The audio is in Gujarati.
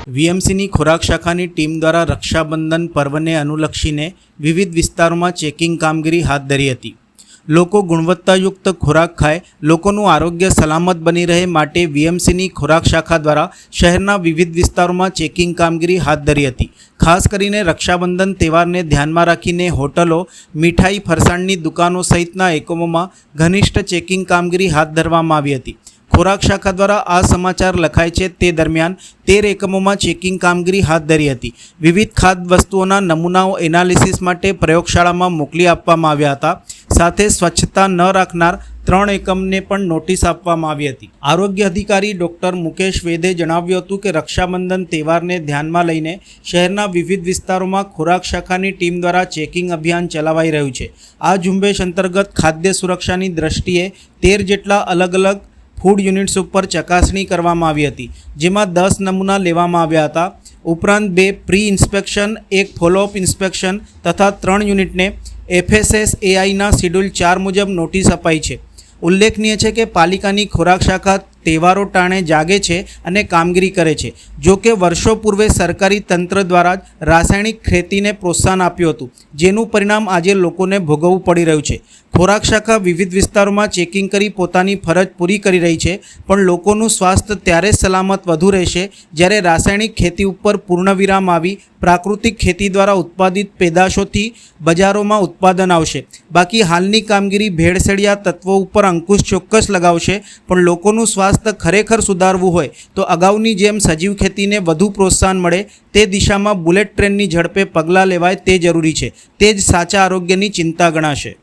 વીએમસીની ખોરાક શાખાની ટીમ દ્વારા રક્ષાબંધન પર્વને અનુલક્ષીને વિવિધ વિસ્તારોમાં ચેકિંગ કામગીરી હાથ ધરી હતી। લોકો ગુણવત્તાયુક્ત ખોરાક ખાય, લોકોનું આરોગ્ય સલામત બની રહે માટે વીએમસીની ખોરાક શાખા દ્વારા શહેરના વિવિધ વિસ્તારોમાં ચેકિંગ કામગીરી હાથ ધરી હતી। ખાસ કરીને રક્ષાબંધન તહેવારને ધ્યાનમાં રાખીને હોટલો, મીઠાઈ, ફરસાણની દુકાનો સહિતના એકમોમાં ઘનિષ્ઠ ચેકિંગ કામગીરી હાથ ધરવામાં આવી હતી। ખોરાક શાખા દ્વારા આ સમાચાર લખાય છે તે દરમિયાન 13 એકમોમાં ચેકિંગ કામગીરી હાથ ધરી હતી। વિવિધ ખાદ્ય વસ્તુઓના નમૂનાઓ એનાલિસિસ માટે પ્રયોગશાળામાં મોકલી આપવામાં આવ્યા હતા। સાથે સ્વચ્છતા ન રાખનાર 3 એકમને પણ નોટિસ આપવામાં આવી હતી। આરોગ્ય અધિકારી ડૉક્ટર મુકેશ વેદે જણાવ્યું હતું કે રક્ષાબંધન તહેવારને ધ્યાનમાં લઈને શહેરના વિવિધ વિસ્તારોમાં ખોરાક શાખાની ટીમ દ્વારા ચેકિંગ અભિયાન ચલાવાઈ રહ્યું છે। આ ઝુંબેશ અંતર્ગત ખાદ્ય સુરક્ષાની દ્રષ્ટિએ 13 જેટલા અલગ અલગ ફૂડ યુનિટ્સ ઉપર ચકાસણી કરવામાં આવી હતી, જેમાં 10 નમૂના લેવામાં આવ્યા હતા। ઉપરાંત 2 પ્રી ઇન્સ્પેક્શન, 1 ફોલોઅપ ઇન્સ્પેક્શન તથા 3 યુનિટને FSSAIના શેડ્યુલ 4 મુજબ નોટિસ અપાઈ છે। ઉલ્લેખનીય છે કે પાલિકાની ખોરાક શાખા તહેવારો ટાણે જાગે છે અને કામગીરી કરે છે। જો કે વર્ષો પૂર્વે સરકારી તંત્ર દ્વારા જ રાસાયણિક ખેતીને પ્રોત્સાહન આપ્યું હતું, જેનું પરિણામ આજે લોકોને ભોગવવું પડી રહ્યું છે। ખોરાક શાખા વિવિધ વિસ્તારોમાં ચેકિંગ કરી પોતાની ફરજ પૂરી કરી રહી છે, પણ લોકોનું સ્વાસ્થ્ય ત્યારે જ સલામત વધુ રહેશે જ્યારે રાસાયણિક ખેતી ઉપર પૂર્ણવિરામ આવી પ્રાકૃતિક ખેતી દ્વારા ઉત્પાદિત પેદાશોથી બજારોમાં ઉત્પાદન આવશે। બાકી હાલની કામગીરી ભેળસેળિયા તત્વો ઉપર અંકુશ ચોક્કસ લગાવશે, પણ લોકોનું સ્વાસ્થ્ય ખરેખર સુધારવું હોય તો અગાઉની જેમ સજીવ ખેતીને વધુ પ્રોત્સાહન મળે તે દિશામાં બુલેટ ટ્રેનની ઝડપે પગલાં લેવાય તે જરૂરી છે। તે જ સાચા આરોગ્યની ચિંતા ગણાશે।